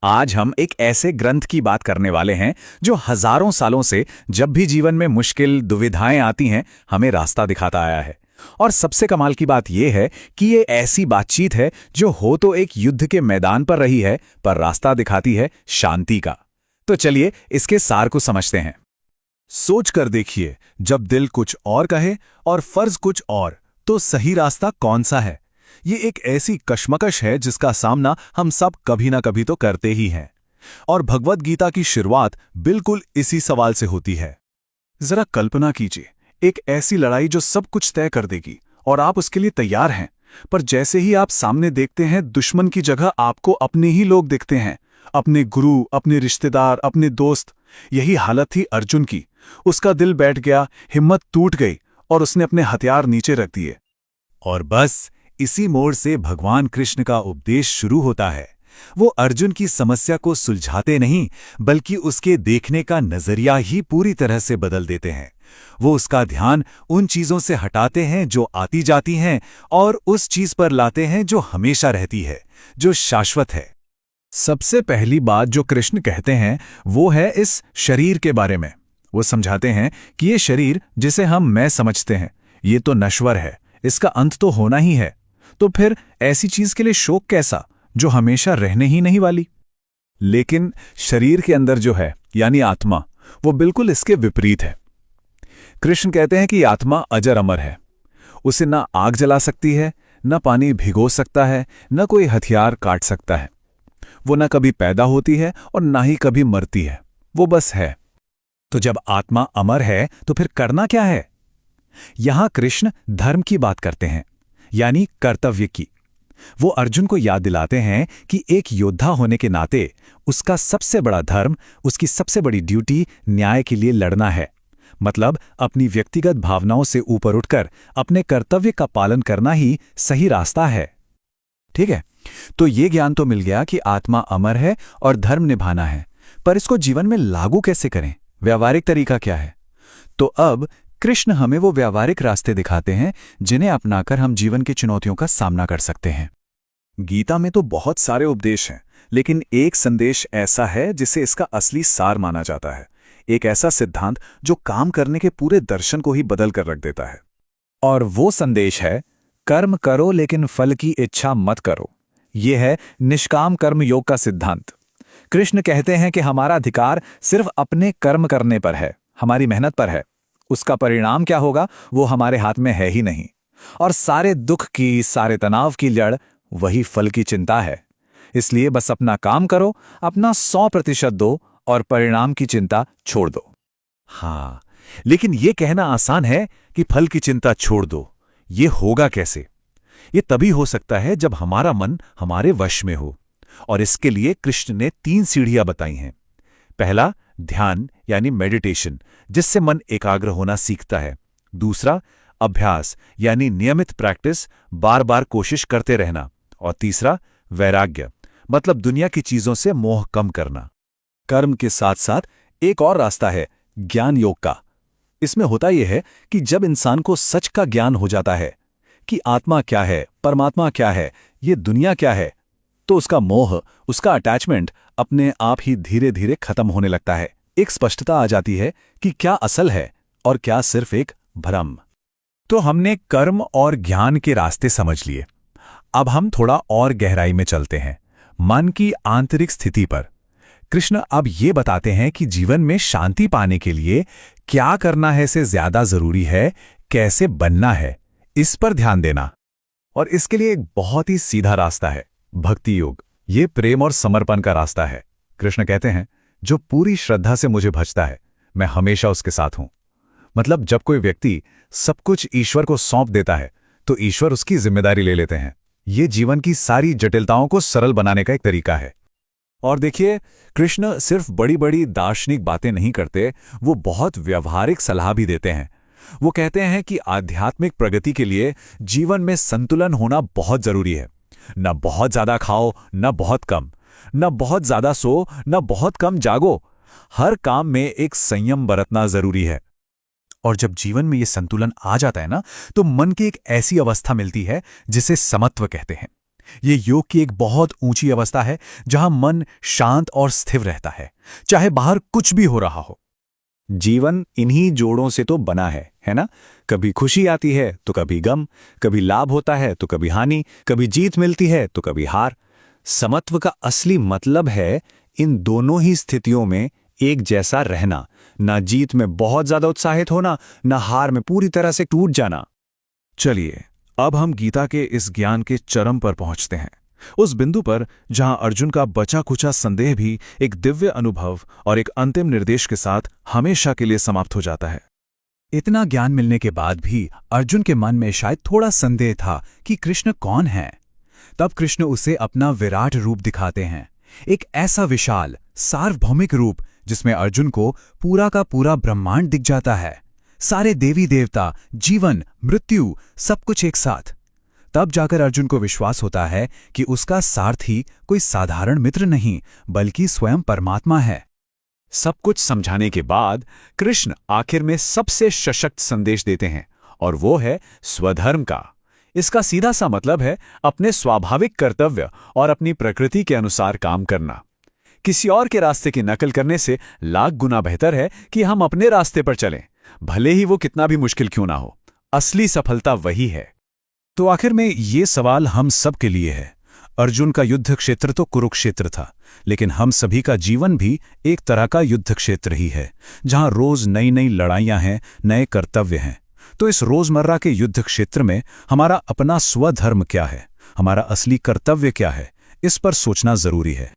आज हम एक ऐसे ग्रंथ की बात करने वाले हैं जो हजारों सालों से जब भी जीवन में मुश्किल दुविधाएं आती हैं हमें रास्ता दिखाता आया है। और सबसे कमाल की बात यह है कि ये ऐसी बातचीत है जो हो तो एक युद्ध के मैदान पर रही है, पर रास्ता दिखाती है शांति का। तो चलिए इसके सार को समझते हैं। सोच कर देखिए, जब दिल कुछ और कहे और फर्ज कुछ और, तो सही रास्ता कौन सा है? ये एक ऐसी कश्मकश है जिसका सामना हम सब कभी ना कभी तो करते ही हैं। और भगवद गीता की शुरुआत बिल्कुल इसी सवाल से होती है। जरा कल्पना कीजिए, एक ऐसी लड़ाई जो सब कुछ तय कर देगी और आप उसके लिए तैयार हैं, पर जैसे ही आप सामने देखते हैं, दुश्मन की जगह आपको अपने ही लोग दिखते हैं, अपने गुरु, अपने रिश्तेदार, अपने दोस्त। यही हालत थी अर्जुन की। उसका दिल बैठ गया, हिम्मत टूट गई और उसने अपने हथियार नीचे रख दिए। और बस इसी मोड़ से भगवान कृष्ण का उपदेश शुरू होता है। वो अर्जुन की समस्या को सुलझाते नहीं, बल्कि उसके देखने का नजरिया ही पूरी तरह से बदल देते हैं। वो उसका ध्यान उन चीजों से हटाते हैं जो आती जाती हैं और उस चीज पर लाते हैं जो हमेशा रहती है, जो शाश्वत है। सबसे पहली बात जो कृष्ण कहते हैं वो है इस शरीर के बारे में। वो समझाते हैं कि ये शरीर जिसे हम मैं समझते हैं, ये तो नश्वर है, इसका अंत तो होना ही है। तो फिर ऐसी चीज के लिए शोक कैसा जो हमेशा रहने ही नहीं वाली? लेकिन शरीर के अंदर जो है यानी आत्मा, वो बिल्कुल इसके विपरीत है। कृष्ण कहते हैं कि आत्मा अजर अमर है। उसे ना आग जला सकती है, न पानी भिगो सकता है, न कोई हथियार काट सकता है। वो न कभी पैदा होती है और ना ही कभी मरती है, वो बस है। तो जब आत्मा अमर है तो फिर करना क्या है? यहां कृष्ण धर्म की बात करते हैं, यानी कर्तव्य की। वो अर्जुन को याद दिलाते हैं कि एक योद्धा होने के नाते उसका सबसे बड़ा धर्म, उसकी सबसे बड़ी ड्यूटी न्याय के लिए लड़ना है। मतलब अपनी व्यक्तिगत भावनाओं से ऊपर उठकर अपने कर्तव्य का पालन करना ही सही रास्ता है। ठीक है, तो ये ज्ञान तो मिल गया कि आत्मा अमर है और धर्म निभाना है, पर इसको जीवन में लागू कैसे करें? व्यावहारिक तरीका क्या है? तो अब कृष्ण हमें वो व्यावहारिक रास्ते दिखाते हैं जिन्हें अपनाकर हम जीवन की चुनौतियों का सामना कर सकते हैं। गीता में तो बहुत सारे उपदेश हैं, लेकिन एक संदेश ऐसा है जिसे इसका असली सार माना जाता है। एक ऐसा सिद्धांत जो काम करने के पूरे दर्शन को ही बदल कर रख देता है। और वो संदेश है, कर्म करो लेकिन फल की इच्छा मत करो। ये है निष्काम कर्म योग का सिद्धांत। कृष्ण कहते हैं कि हमारा अधिकार सिर्फ अपने कर्म करने पर है, हमारी मेहनत पर है। उसका परिणाम क्या होगा वो हमारे हाथ में है ही नहीं। और सारे दुख की, सारे तनाव की जड़ वही फल की चिंता है। इसलिए बस अपना काम करो, अपना 100% दो और परिणाम की चिंता छोड़ दो। हाँ, लेकिन ये कहना आसान है कि फल की चिंता छोड़ दो। ये होगा कैसे? ये तभी हो सकता है जब हमारा मन हमारे वश में हो। और इसके लिए कृष्ण ने 3 सीढ़ियां बताई हैं। पहला, ध्यान यानी मेडिटेशन, जिससे मन एकाग्र होना सीखता है। दूसरा, अभ्यास यानी नियमित प्रैक्टिस, बार बार कोशिश करते रहना। और तीसरा, वैराग्य, मतलब दुनिया की चीजों से मोह कम करना। कर्म के साथ साथ एक और रास्ता है, ज्ञान योग का। इसमें होता यह है कि जब इंसान को सच का ज्ञान हो जाता है कि आत्मा क्या है, परमात्मा क्या है, ये दुनिया क्या है, तो उसका मोह, उसका अटैचमेंट अपने आप ही धीरे धीरे खत्म होने लगता है। एक स्पष्टता आ जाती है कि क्या असल है और क्या सिर्फ एक भ्रम। तो हमने कर्म और ज्ञान के रास्ते समझ लिए। अब हम थोड़ा और गहराई में चलते हैं, मन की आंतरिक स्थिति पर। कृष्ण अब ये बताते हैं कि जीवन में शांति पाने के लिए क्या करना है से ज्यादा जरूरी है कैसे बनना है, इस पर ध्यान देना। और इसके लिए एक बहुत ही सीधा रास्ता है, भक्ति योग। ये प्रेम और समर्पण का रास्ता है। कृष्ण कहते हैं, जो पूरी श्रद्धा से मुझे भजता है, मैं हमेशा उसके साथ हूं। मतलब जब कोई व्यक्ति सब कुछ ईश्वर को सौंप देता है, तो ईश्वर उसकी जिम्मेदारी ले लेते हैं। ये जीवन की सारी जटिलताओं को सरल बनाने का एक तरीका है। और देखिए, कृष्ण सिर्फ बड़ी बड़ी दार्शनिक बातें नहीं करते, वो बहुत व्यवहारिक सलाह भी देते हैं। वो कहते हैं कि आध्यात्मिक प्रगति के लिए जीवन में संतुलन होना बहुत जरूरी है। न बहुत ज्यादा खाओ, न बहुत कम, न बहुत ज्यादा सो, न बहुत कम जागो। हर काम में एक संयम बरतना जरूरी है। और जब जीवन में ये संतुलन आ जाता है ना, तो मन की एक ऐसी अवस्था मिलती है जिसे समत्व कहते हैं। ये योग की एक बहुत ऊंची अवस्था है जहां मन शांत और स्थिर रहता है, चाहे बाहर कुछ भी हो रहा हो। जीवन इन्हीं जोड़ों से तो बना है ना? कभी खुशी आती है तो कभी गम, कभी लाभ होता है तो कभी हानि, कभी जीत मिलती है तो कभी हार। समत्व का असली मतलब है इन दोनों ही स्थितियों में एक जैसा रहना, ना जीत में बहुत ज्यादा उत्साहित होना, ना हार में पूरी तरह से टूट जाना। चलिए अब हम गीता के इस ज्ञान के चरम पर पहुंचते हैं, उस बिंदु पर जहां अर्जुन का बचा कुचा संदेह भी एक दिव्य अनुभव और एक अंतिम निर्देश के साथ हमेशा के लिए समाप्त हो जाता है। इतना ज्ञान मिलने के बाद भी अर्जुन के मन में शायद थोड़ा संदेह था कि कृष्ण कौन है। तब कृष्ण उसे अपना विराट रूप दिखाते हैं, एक ऐसा विशाल सार्वभौमिक रूप जिसमें अर्जुन को पूरा का पूरा ब्रह्मांड दिख जाता है, सारे देवी देवता, जीवन, मृत्यु, सब कुछ एक साथ। तब जाकर अर्जुन को विश्वास होता है कि उसका सारथी कोई साधारण मित्र नहीं बल्कि स्वयं परमात्मा है। सब कुछ समझाने के बाद कृष्ण आखिर में सबसे सशक्त संदेश देते हैं, और वो है स्वधर्म का। इसका सीधा सा मतलब है अपने स्वाभाविक कर्तव्य और अपनी प्रकृति के अनुसार काम करना। किसी और के रास्ते की नकल करने से लाख गुना बेहतर है कि हम अपने रास्ते पर चलें, भले ही वो कितना भी मुश्किल क्यों ना हो। असली सफलता वही है। तो आखिर में ये सवाल हम सब के लिए है। अर्जुन का युद्ध क्षेत्र तो कुरुक्षेत्र था, लेकिन हम सभी का जीवन भी एक तरह का युद्ध क्षेत्र ही है, जहां रोज नई नई लड़ाइयां हैं, नए कर्तव्य हैं। तो इस रोजमर्रा के युद्ध क्षेत्र में हमारा अपना स्वधर्म क्या है, हमारा असली कर्तव्य क्या है, इस पर सोचना जरूरी है।